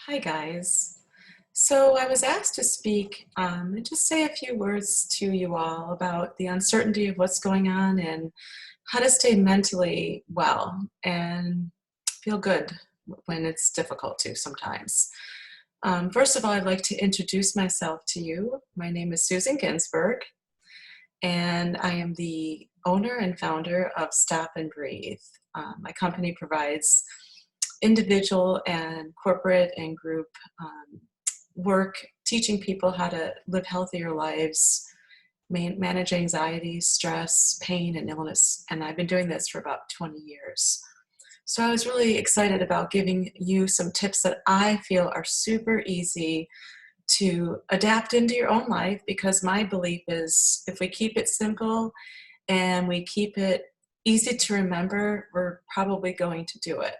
Hi, guys. So I was asked to speak and just say a few words to you all about the uncertainty of what's going on and how to stay mentally well and feel good when it's difficult to sometimes. First of all, I'd like to introduce myself to you. My name is Susan Ginsburg, and I am the owner and founder of Stop and Breathe. My company provides individual and corporate and group work teaching people how to live healthier lives, manage anxiety, stress, pain, and illness. And I've been doing this for about 20 years. So I was really excited about giving you some tips that I feel are super easy to adapt into your own life, because my belief is if we keep it simple and we keep it easy to remember, we're probably going to do it.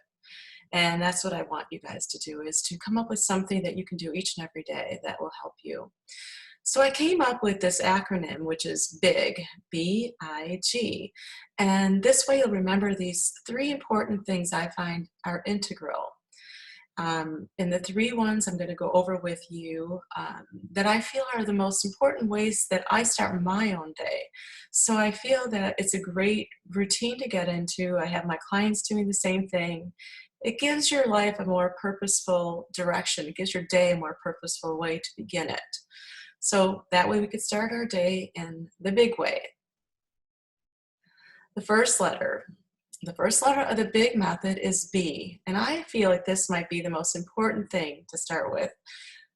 And that's what I want you guys to do, is to come up with something that you can do each and every day that will help you. So I came up with this acronym, which is BIG, B-I-G. And this way you'll remember these three important things I find are integral. And the three ones I'm going to go over with you that I feel are the most important ways that I start my own day. So I feel that it's a great routine to get into. I have my clients doing the same thing. It gives your life a more purposeful direction. It gives your day a more purposeful way to begin it. So that way we could start our day in the big way. The first letter of the BIG method is B, and I feel like this might be the most important thing to start with.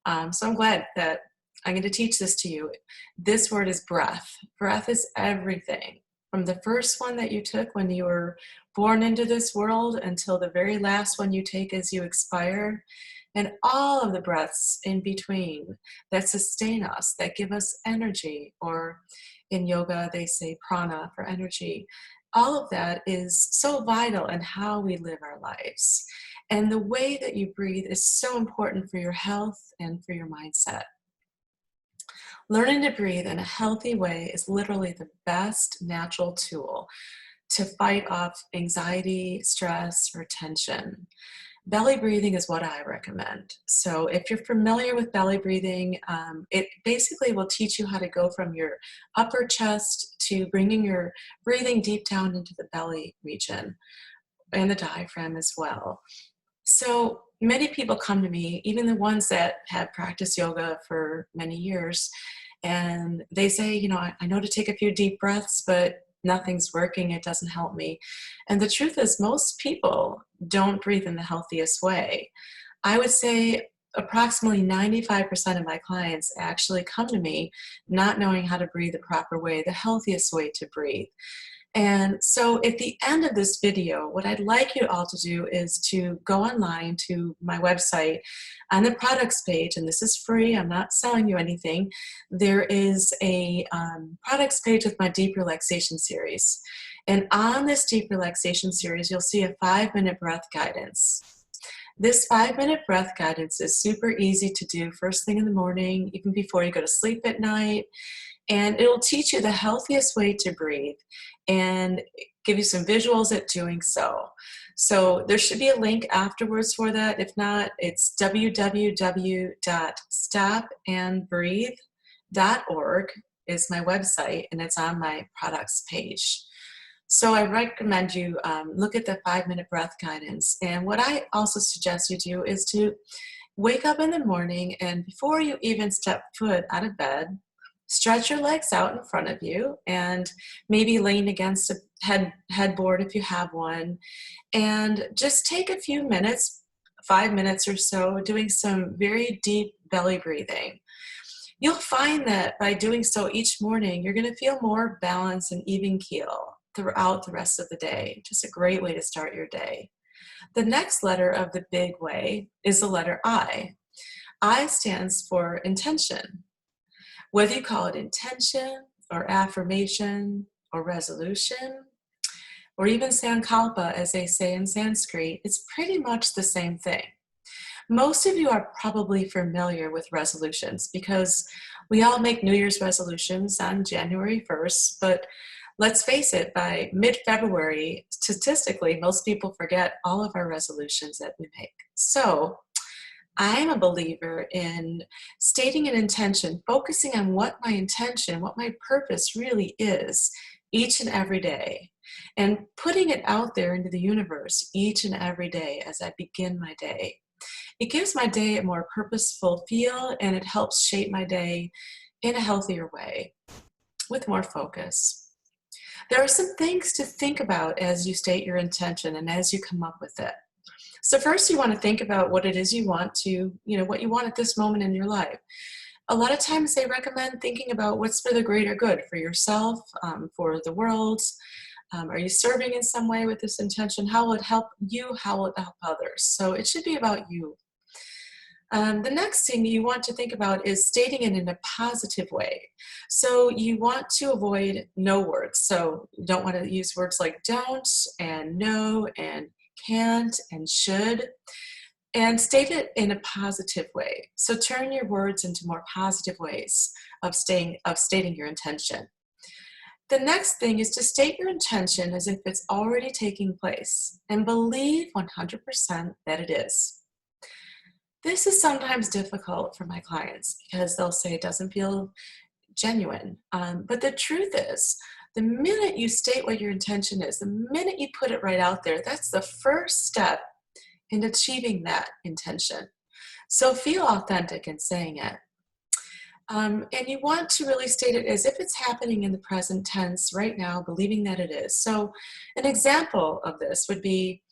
So I'm glad that I'm going to teach this to you. This word is breath. Breath is everything. From the first one that you took when you were born into this world until the very last one you take as you expire, and all of the breaths in between that sustain us, that give us energy, or in yoga they say prana for energy. All of that is so vital in how we live our lives. And the way that you breathe is so important for your health and for your mindset. Learning to breathe in a healthy way is literally the best natural tool to fight off anxiety, stress, or tension. Belly breathing is what I recommend. So if you're familiar with belly breathing, it basically will teach you how to go from your upper chest to bringing your breathing deep down into the belly region and the diaphragm as well. So many people come to me, even the ones that have practiced yoga for many years, and they say, I know to take a few deep breaths, but nothing's working, it doesn't help me. And the truth is, most people don't breathe in the healthiest way. I would say approximately 95% of my clients actually come to me not knowing how to breathe the proper way, the healthiest way to breathe. And so at the end of this video, what I'd like you all to do is to go online to my website on the products page, and this is free, I'm not selling you anything. There is a products page with my deep relaxation series. And on this deep relaxation series, you'll see a 5-minute breath guidance. This 5-minute breath guidance is super easy to do first thing in the morning, even before you go to sleep at night. And it'll teach you the healthiest way to breathe and give you some visuals at doing so. So there should be a link afterwards for that. If not, it's www.stopandbreathe.org is my website, and it's on my products page. So I recommend you look at the 5-minute breath guidance. And what I also suggest you do is to wake up in the morning, and before you even step foot out of bed, stretch your legs out in front of you and maybe lean against a headboard if you have one. And just take a few minutes, 5 minutes or so, doing some very deep belly breathing. You'll find that by doing so each morning, you're going to feel more balanced and even keel throughout the rest of the day. Just a great way to start your day. The next letter of the big way is the letter I. I stands for intention. Whether you call it intention or affirmation or resolution or even sankalpa, as they say in Sanskrit, it's pretty much the same thing. Most of you are probably familiar with resolutions because we all make New Year's resolutions on January 1st, but let's face it, by mid-February, statistically, most people forget all of our resolutions that we make. So I'm a believer in stating an intention, focusing on what my intention, what my purpose really is each and every day, and putting it out there into the universe each and every day as I begin my day. It gives my day a more purposeful feel, and it helps shape my day in a healthier way with more focus. There are some things to think about as you state your intention and as you come up with it. So first you want to think about what it is you want to, what you want at this moment in your life. A lot of times they recommend thinking about what's for the greater good for yourself, for the world. Are you serving in some way with this intention? How will it help you? How will it help others? So it should be about you. The next thing you want to think about is stating it in a positive way. So you want to avoid no words. So you don't want to use words like don't and no and can't and should. And state it in a positive way. So turn your words into more positive ways of stating your intention. The next thing is to state your intention as if it's already taking place and believe 100% that it is. This is sometimes difficult for my clients because they'll say it doesn't feel genuine. But the truth is, the minute you state what your intention is, the minute you put it right out there, that's the first step in achieving that intention. So feel authentic in saying it. And you want to really state it as if it's happening in the present tense right now, believing that it is. So an example of this would be,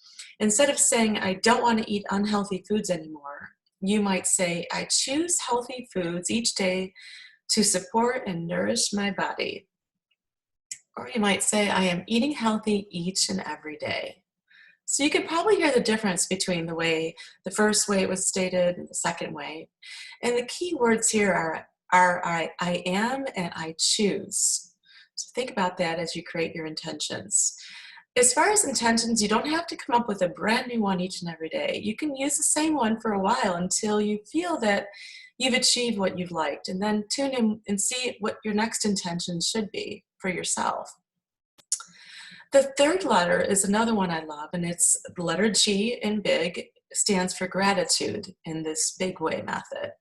instead of saying, I don't want to eat unhealthy foods anymore, you might say, I choose healthy foods each day to support and nourish my body. Or you might say, I am eating healthy each and every day. So you can probably hear the difference between the first way it was stated and the second way. And the key words here are I am and I choose. So think about that as you create your intentions. As far as intentions, you don't have to come up with a brand new one each and every day. You can use the same one for a while until you feel that you've achieved what you've liked, and then tune in and see what your next intention should be for yourself. The third letter is another one I love, and it's the letter G in BIG, stands for gratitude in this big way method.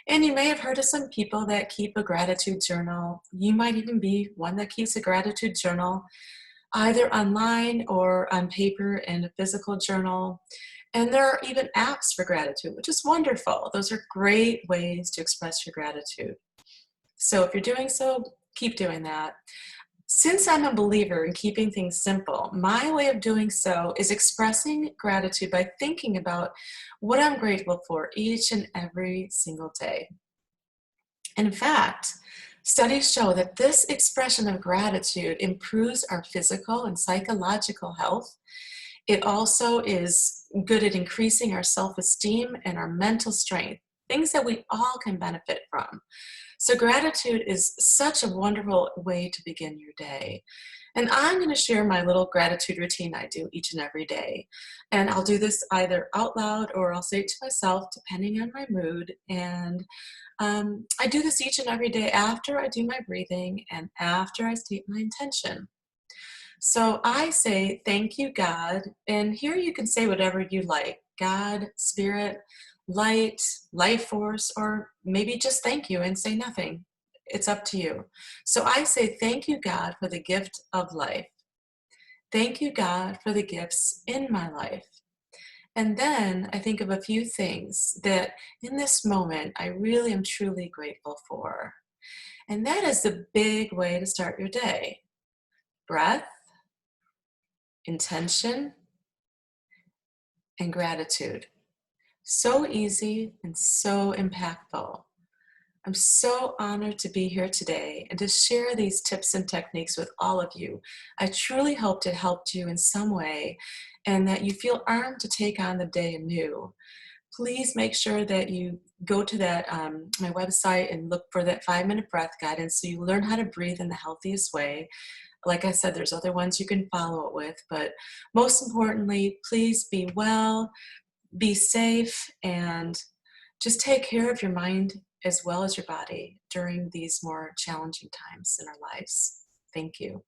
And you may have heard of some people that keep a gratitude journal. You might even be one that keeps a gratitude journal, either online or on paper in a physical journal. And there are even apps for gratitude, which is wonderful. Those are great ways to express your gratitude. So if you're doing so, keep doing that. Since I'm a believer in keeping things simple, my way of doing so is expressing gratitude by thinking about what I'm grateful for each and every single day. In fact, studies show that this expression of gratitude improves our physical and psychological health. It also is good at increasing our self-esteem and our mental strength, things that we all can benefit from. So gratitude is such a wonderful way to begin your day. And I'm going to share my little gratitude routine I do each and every day. And I'll do this either out loud or I'll say it to myself, depending on my mood. And I do this each and every day after I do my breathing and after I state my intention. So I say, thank you, God. And here you can say whatever you like: God, Spirit, light, life force, or maybe just thank you and say nothing. It's up to you. So I say, thank you, God, for the gift of life. Thank you, God, for the gifts in my life. And then I think of a few things that in this moment I really am truly grateful for. And that is the big way to start your day. Breath, intention, and gratitude. So easy and so impactful. I'm so honored to be here today and to share these tips and techniques with all of you. I truly hope it helped you in some way and that you feel armed to take on the day anew. Please make sure that you go to my website and look for that 5-minute breath guidance so you learn how to breathe in the healthiest way. Like I said, there's other ones you can follow it with, but most importantly, please be well, be safe, and just take care of your mind as well as your body during these more challenging times in our lives. Thank you.